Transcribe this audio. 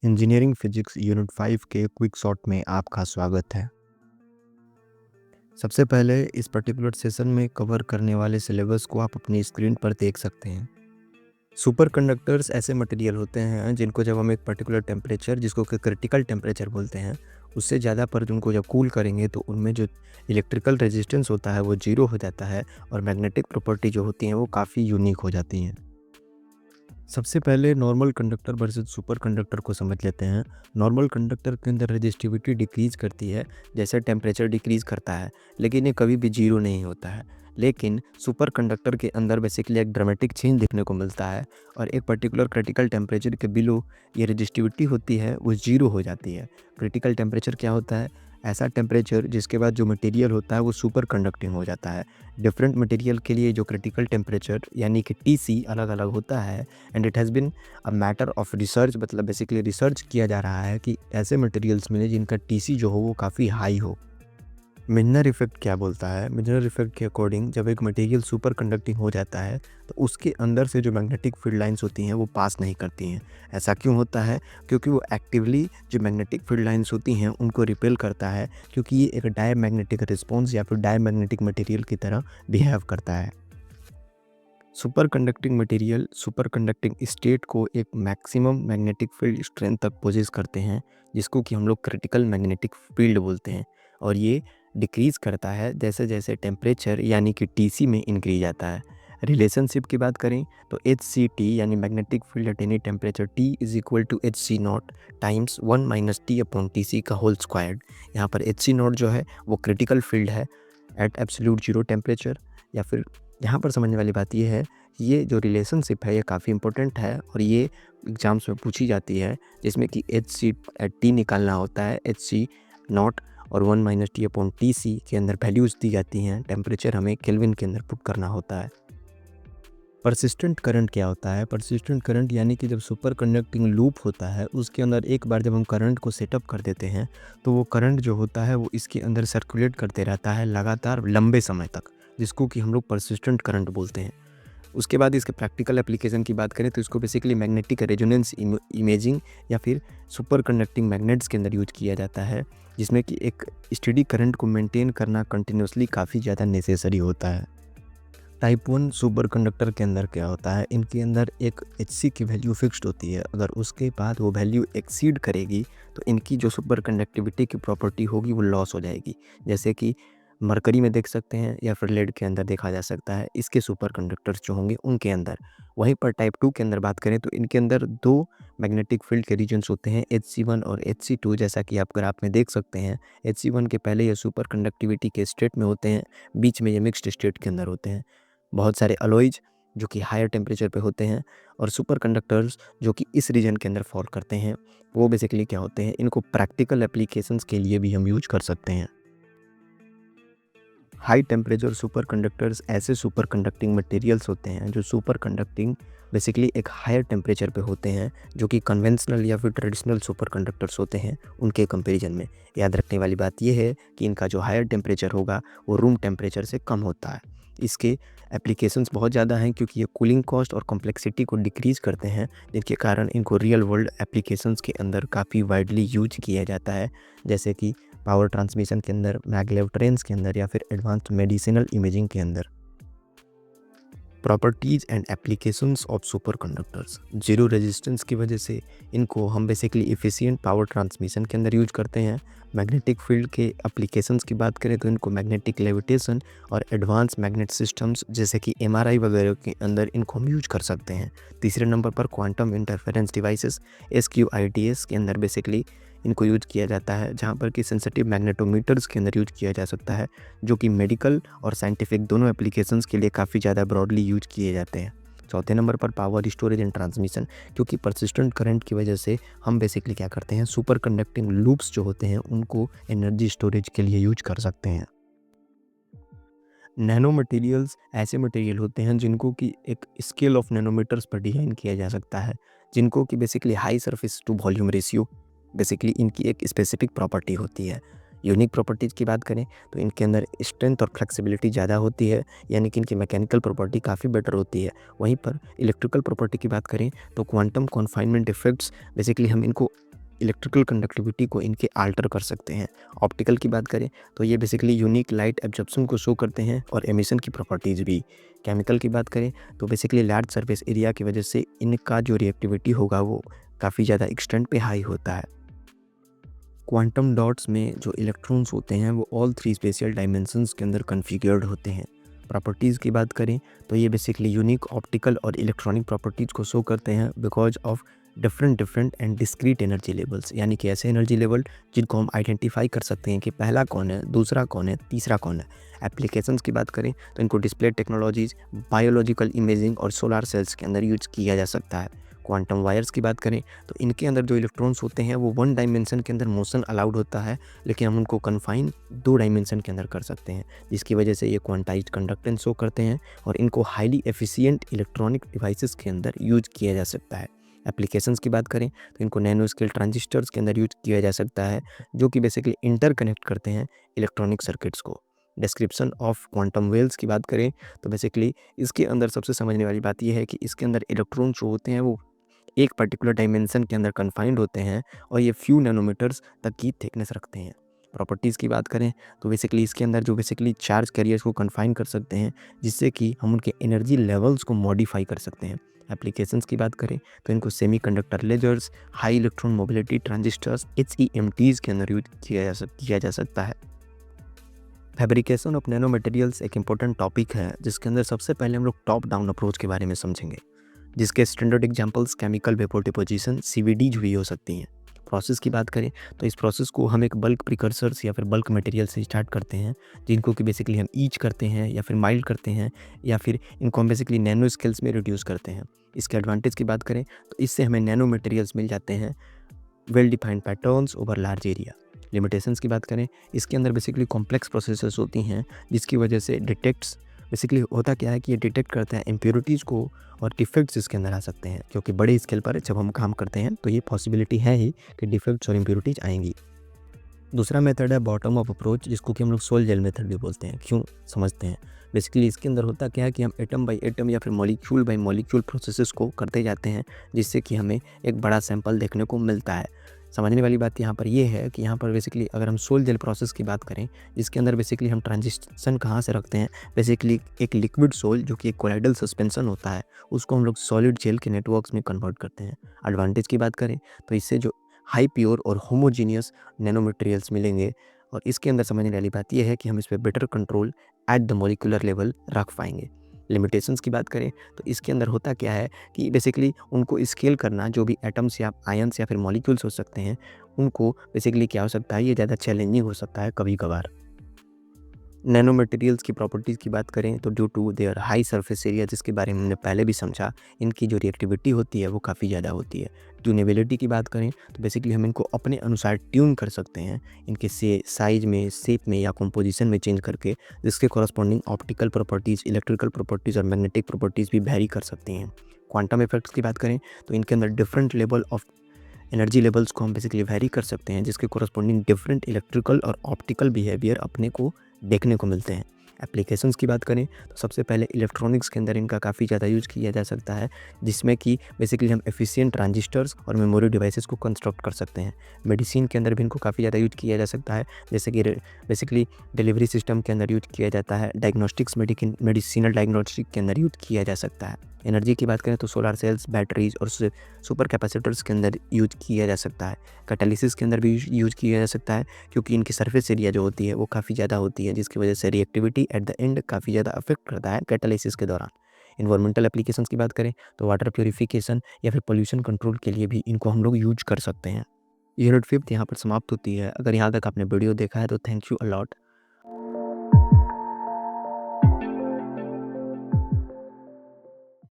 Engineering physics unit 5 के quick shot में आपका स्वागत है। सबसे पहले इस पर्टिकुलर सेशन में कवर करने वाले सिलेबस को आप अपनी स्क्रीन पर देख सकते हैं। सुपर कंडक्टर्स ऐसे मटेरियल होते हैं जिनको जब हम एक पर्टिकुलर टेम्परेचर, जिसको कि क्रिटिकल टेम्परेचर बोलते हैं, उससे ज़्यादा पर उनको जब कूल करेंगे तो उनमें जो इलेक्ट्रिकल रेजिस्टेंस होता है वो ज़ीरो हो जाता है और मैग्नेटिक प्रॉपर्टी जो होती हैं वो काफ़ी यूनिक हो जाती हैं। सबसे पहले normal conductor versus super conductor को समझ लेते हैं। नॉर्मल कंडक्टर के अंदर रेजिस्टिविटी डिक्रीज़ करती है जैसे टेम्परेचर डिक्रीज़ करता है, लेकिन ये कभी भी ज़ीरो नहीं होता है। लेकिन सुपर कंडक्टर के अंदर बेसिकली एक ड्रामेटिक चेंज देखने को मिलता है और एक पर्टिकुलर क्रिटिकल टेम्परेचर के बिलो ये रेजिस्टिविटी होती है वो ज़ीरो हो जाती है। क्रिटिकल टेम्परेचर क्या होता है? ऐसा टेम्परेचर जिसके बाद जो मटेरियल होता है वो सुपर कंडक्टिंग हो जाता है। डिफरेंट मटेरियल के लिए जो क्रिटिकल टेम्परेचर यानी कि टीसी अलग-अलग होता है and it has been a matter of research, मतलब बेसिकली रिसर्च किया जा रहा है कि ऐसे मटेरियल्स मिले जिनका टीसी जो हो वो काफ़ी हाई हो। मिजनर इफ़ेक्ट क्या बोलता है? मिजनर इफ़ेक्ट के अकॉर्डिंग जब एक मटेरियल सुपर कंडक्टिंग हो जाता है तो उसके अंदर से जो मैग्नेटिक फील्ड लाइंस होती हैं वो पास नहीं करती हैं। ऐसा क्यों होता है? क्योंकि वो एक्टिवली जो मैग्नेटिक फील्ड लाइंस होती हैं उनको रिपेल करता है, क्योंकि ये एक डायमैग्नेटिक रिस्पॉन्स या फिर डायमैग्नेटिक मटेरियल की तरह बिहेव करता है। Super conducting material super conducting state को एक मैक्सिमम मैग्नेटिक फील्ड स्ट्रेंथ तक पोजेस करते हैं, जिसको कि हम लोग क्रिटिकल मैग्नेटिक फील्ड बोलते हैं। और ये डिक्रीज़ करता है जैसे जैसे टेम्परेचर यानी कि टीसी में इंक्रीज आता है। रिलेशनशिप की बात करें तो एच सी टी यानी magnetic field at any temperature T is equal to H C naught times 1 minus T upon T C का होल स्क्वायर्ड। यहाँ पर एच सी नॉट जो है वो क्रिटिकल फील्ड है एट एब्सोल्यूट जीरो टेम्परेचर। या फिर यहाँ पर समझने वाली बात ये है, ये जो रिलेशनशिप है ये काफ़ी इंपॉर्टेंट है और ये एग्जाम्स में पूछी जाती है, जिसमें कि एच सी टी निकालना होता है, एच सी नॉट और 1 minus T upon T C के अंदर वैल्यूज़ दी जाती हैं, टेम्परेचर हमें केल्विन के अंदर पुट करना होता है। परसिस्टेंट करंट क्या होता है? परसिस्टेंट करंट यानी कि जब सुपर कंडक्टिंग लूप होता है उसके अंदर एक बार जब हम करंट को सेटअप कर देते हैं तो वो करंट जो होता है वो इसके अंदर सर्कुलेट करते रहता है लगातार लंबे समय तक, जिसको कि हम लोग परसिस्टेंट करंट बोलते हैं। उसके बाद इसके प्रैक्टिकल एप्लीकेशन की बात करें तो इसको बेसिकली मैग्नेटिक रेजोनेंस इमेजिंग या फिर सुपर कंडक्टिंग मैग्नेट्स के अंदर यूज किया जाता है, जिसमें कि एक स्टेडी करंट को मेंटेन करना कंटिन्यूसली काफ़ी ज़्यादा नेसेसरी होता है। टाइप 1 सुपर कंडक्टर के अंदर क्या होता है? इनके अंदर एक एच की वैल्यू फिक्स्ड होती है। अगर उसके बाद वो वैल्यू एक्सीड करेगी तो इनकी जो सुपर कंडक्टिविटी की प्रॉपर्टी होगी वो लॉस हो जाएगी, जैसे कि मरकरी में देख सकते हैं या फिर लेड के अंदर देखा जा सकता है इसके सुपर कंडक्टर्स जो होंगे उनके अंदर। वहीं पर टाइप 2 के अंदर बात करें तो इनके अंदर दो मैग्नेटिक फील्ड के रीजन्स होते हैं, HC1 और HC2, जैसा कि आप ग्राफ में देख सकते हैं। HC1 के पहले ये सुपर कंडक्टिविटी के स्टेट में होते हैं, बीच में ये मिक्स्ड स्टेट के अंदर होते हैं। बहुत सारे अलॉयज जो कि हायर टेम्परेचर पे होते हैं और सुपर कंडक्टर्स जो कि इस रीजन के अंदर फॉल करते हैं, वो बेसिकली क्या होते हैं, इनको प्रैक्टिकल एप्लीकेशंस के लिए भी हम यूज कर सकते हैं। हाई टेम्परेचर सुपर कंडक्टर्स ऐसे सुपर कंडक्टिंग मटेरियल्स होते हैं जो सुपर कंडक्टिंग बेसिकली एक हायर टेम्परेचर पे होते हैं, जो कि कन्वेंशनल या फिर ट्रेडिशनल सुपर कंडक्टर्स होते हैं उनके कंपैरिजन में। याद रखने वाली बात यह है कि इनका जो हायर टेम्परेचर होगा वो रूम टेम्परेचर से कम होता है। इसके एप्लीकेशंस बहुत ज़्यादा हैं क्योंकि ये कूलिंग कॉस्ट और कॉम्प्लेक्सिटी को डिक्रीज़ करते हैं, जिनके कारण इनको रियल वर्ल्ड एप्लीकेशंस के अंदर काफ़ी वाइडली यूज किया जाता है, जैसे कि पावर ट्रांसमिशन के अंदर, मैगलेव ट्रेन्स के अंदर या फिर एडवांस्ड मेडिसिनल इमेजिंग के अंदर। Properties and applications of super conductors. Zero resistance की वजह से इनको हम बेसिकली एफिशिएंट पावर ट्रांसमिशन के अंदर यूज करते हैं। मैग्नेटिक फील्ड के एप्लीकेशंस की बात करें तो इनको मैग्नेटिक लेविटेशन और एडवांस मैग्नेट सिस्टम्स जैसे कि एमआरआई वगैरह के अंदर इनको हम यूज कर सकते हैं। तीसरे नंबर पर क्वांटम इंटरफेरेंस डिवाइसेस SQIDS के अंदर बेसिकली इनको यूज किया जाता है, जहाँ पर कि सेंसिटिव मैग्नेटोमीटर्स के अंदर यूज किया जा सकता है, जो कि मेडिकल और साइंटिफिक दोनों एप्लीकेशंस के लिए काफ़ी ज़्यादा ब्रॉडली यूज किए जाते हैं। चौथे नंबर पर पावर स्टोरेज एंड ट्रांसमिशन, क्योंकि परसिस्टेंट करंट की वजह से हम बेसिकली क्या करते हैं, सुपर कंडक्टिंग लूप्स जो होते हैं उनको एनर्जी स्टोरेज के लिए यूज कर सकते हैं। नैनो मटेरियल्स ऐसे मटेरियल होते हैं जिनको कि एक स्केल ऑफ नैनोमीटर्स पर डिज़ाइन किया जा सकता है, जिनको कि basically high surface to volume ratio basically इनकी एक स्पेसिफिक प्रॉपर्टी होती है। यूनिक प्रॉपर्टीज़ की बात करें तो इनके अंदर स्ट्रेंथ और फ्लेक्सिबिलिटी ज़्यादा होती है, यानी कि इनकी मैकेनिकल प्रॉपर्टी काफ़ी बेटर होती है। वहीं पर इलेक्ट्रिकल प्रॉपर्टी की बात करें तो क्वांटम कॉन्फाइनमेंट इफेक्ट्स बेसिकली हम इनको इलेक्ट्रिकल कंडक्टिविटी को इनके आल्टर कर सकते हैं। ऑप्टिकल की बात करें तो ये बेसिकली यूनिक लाइट एब्जॉर्प्शन को शो करते हैं और एमिशन की प्रॉपर्टीज़ भी। केमिकल की बात करें तो बेसिकली लार्ज सरफेस एरिया की वजह से इनका जो रिएक्टिविटी होगा वो काफ़ी ज़्यादा एक्सटेंट पे हाई होता है। क्वांटम डॉट्स में जो इलेक्ट्रॉन्स होते हैं वो ऑल थ्री स्पेशियल डायमेंशंस के अंदर कॉन्फ़िगर्ड होते हैं। प्रॉपर्टीज़ की बात करें तो ये बेसिकली यूनिक ऑप्टिकल और इलेक्ट्रॉनिक प्रॉपर्टीज़ को शो करते हैं because of different and discrete energy levels, यानी कि ऐसे एनर्जी लेवल जिनको हम आइडेंटिफाई कर सकते हैं कि पहला कौन है, दूसरा कौन है, तीसरा कौन है। एप्लीकेशंस की बात करें तो इनको डिस्प्ले टेक्नोलॉजीज़, बायोलॉजिकल इमेजिंग और सोलर सेल्स के अंदर यूज किया जा सकता है। क्वांटम वायर्स की बात करें तो इनके अंदर जो इलेक्ट्रॉन्स होते हैं वो वन डायमेंशन के अंदर मोशन अलाउड होता है, लेकिन हम उनको कन्फाइन दो डायमेंशन के अंदर कर सकते हैं, जिसकी वजह से ये क्वांटाइज्ड कंडक्टेंस शो करते हैं और इनको हाईली एफिशिएंट इलेक्ट्रॉनिक डिवाइसेस के अंदर यूज किया जा सकता है। एप्लीकेशंस की बात करें तो इनको नैनो स्केल ट्रांजिस्टर्स के अंदर यूज किया जा सकता है, जो कि बेसिकली इंटरकनेक्ट करते हैं इलेक्ट्रॉनिक सर्किट्स को। डिस्क्रिप्शन ऑफ क्वांटम वेल्स की बात करें तो बेसिकली इसके अंदर सबसे समझने वाली बात यह है कि इसके अंदर इलेक्ट्रॉन जो होते हैं वो एक पर्टिकुलर डायमेंशन के अंदर कन्फाइंड होते हैं और ये फ्यू नैनोमीटर्स तक की थिकनेस रखते हैं। प्रॉपर्टीज़ की बात करें तो बेसिकली इसके अंदर जो बेसिकली चार्ज कैरियर्स को कन्फाइन कर सकते हैं, जिससे कि हम उनके एनर्जी लेवल्स को मॉडिफाई कर सकते हैं। एप्लीकेशंस की बात करें तो इनको semiconductor lasers, high electron mobility transistors, HEMTs के अंदर यूज किया जा सकता है। फैब्रिकेशन ऑफ नैनो मटेरियल्स एक इम्पोर्टेंट टॉपिक है, जिसके अंदर सबसे पहले हम लोग टॉप डाउन अप्रोच के बारे में समझेंगे, जिसके standard examples chemical vapour deposition, CVD भी हो सकती हैं। प्रोसेस की बात करें तो इस प्रोसेस को हम एक बल्क प्रिकर्सर्स या फिर बल्क मटेरियल से स्टार्ट करते हैं, जिनको कि बेसिकली हम ईच करते हैं या फिर माइल्ड करते हैं या फिर इनको हम बेसिकली नैनो स्केल्स में रिड्यूस करते हैं। इसके एडवांटेज की बात करें तो इससे हमें नैनो मटेरियल्स मिल जाते हैं, well defined patterns over large area. Limitations की बात करें, इसके अंदर बेसिकली कॉम्प्लेक्स प्रोसेसेस होती हैं, जिसकी वजह से डिटेक्ट्स बेसिकली होता क्या है कि ये डिटेक्ट करते हैं इम्प्योरिटीज़ को और डिफेक्ट्स इसके अंदर आ सकते हैं, क्योंकि बड़े स्केल पर जब हम काम करते हैं तो ये पॉसिबिलिटी है ही कि डिफेक्ट्स और इम्प्योरिटीज़ आएंगी। दूसरा मेथड है बॉटम अप अप्रोच, जिसको कि हम लोग सोल जेल मेथड भी बोलते हैं। क्यों समझते हैं। बेसिकली इसके अंदर होता क्या है कि हम एटम बाई एटम या फिर मॉलिक्यूल बाई मॉलिक्यूल प्रोसेसेस को करते जाते हैं, जिससे कि हमें एक बड़ा सैंपल देखने को मिलता है। समझने वाली बात यहाँ पर ये है कि यहाँ पर बेसिकली अगर हम सोल जेल प्रोसेस की बात करें, जिसके अंदर बेसिकली हम ट्रांजिशन कहाँ से रखते हैं, बेसिकली एक लिक्विड सोल जो कि एक कोलाइडल सस्पेंशन होता है, उसको हम लोग सॉलिड जेल के नेटवर्क्स में कन्वर्ट करते हैं। एडवांटेज की बात करें तो इससे जो हाई प्योर और होमोजीनियस नैनो मटेरियल्स मिलेंगे, और इसके अंदर समझने वाली बात यह है कि हम इस पर better control at the molecular level रख पाएंगे। लिमिटेशंस की बात करें तो इसके अंदर होता क्या है कि बेसिकली उनको स्केल करना, जो भी एटम्स या आयंस या फिर मॉलिक्यूल्स हो सकते हैं, उनको बेसिकली क्या हो सकता है, ये ज़्यादा चैलेंजिंग हो सकता है कभी कभार। नैनो मटेरियल्स की प्रॉपर्टीज़ की बात करें तो due to their high surface area, जिसके बारे में हमने पहले भी समझा, इनकी जो रिएक्टिविटी होती है वो काफ़ी ज़्यादा होती है। ट्यूनेबिलिटी की बात करें तो बेसिकली हम इनको अपने अनुसार ट्यून कर सकते हैं, इनके साइज में, शेप में या कंपोजिशन में चेंज करके, जिसके corresponding optical properties, electrical properties और मैग्नेटिक प्रॉपर्टीज़ भी वेरी कर सकती हैं। क्वांटम इफेक्ट्स की बात करें तो इनके अंदर different level of energy levels को हम बेसिकली वेरी कर सकते हैं, जिसके कॉरस्पॉन्डिंग डिफरेंट इलेक्ट्रिकल और ऑप्टिकल बिहेवियर अपने को देखने को मिलते हैं। एप्लीकेशंस की बात करें तो सबसे पहले इलेक्ट्रॉनिक्स के अंदर इनका काफ़ी ज़्यादा यूज़ किया जा सकता है, जिसमें कि बेसिकली हम एफिशिएंट ट्रांजिस्टर्स और मेमोरी डिवाइसेस को कंस्ट्रक्ट कर सकते हैं। मेडिसिन के अंदर भी इनको काफ़ी ज़्यादा यूज़ किया जा सकता है, जैसे कि बेसिकली डिलीवरी सिस्टम के अंदर यूज़ किया जाता है, डायग्नोस्टिक्स मेडिसिनल डायग्नोस्टिक के अंदर यूज़ किया जा सकता है। एनर्जी की बात करें तो सोलर सेल्स, बैटरीज और सुपर कैपेसिटर्स के अंदर यूज किया जा सकता है। कैटालिसिस के अंदर भी यूज किया जा सकता है, क्योंकि इनकी सरफेस एरिया जो होती है वो काफ़ी ज़्यादा होती है, जिसकी वजह से रिएक्टिविटी एट द एंड काफ़ी ज़्यादा अफेक्ट करता है कैटालिसिस के दौरान। इन्वायरमेंटल एप्लीकेशंस की बात करें तो वाटर प्योरीफिकेशन या फिर पोल्यूशन कंट्रोल के लिए भी इनको हम लोग यूज कर सकते हैं। यूनिट 5 यहाँ पर समाप्त होती है। अगर यहाँ तक आपने वीडियो देखा है तो थैंक यू अलॉट।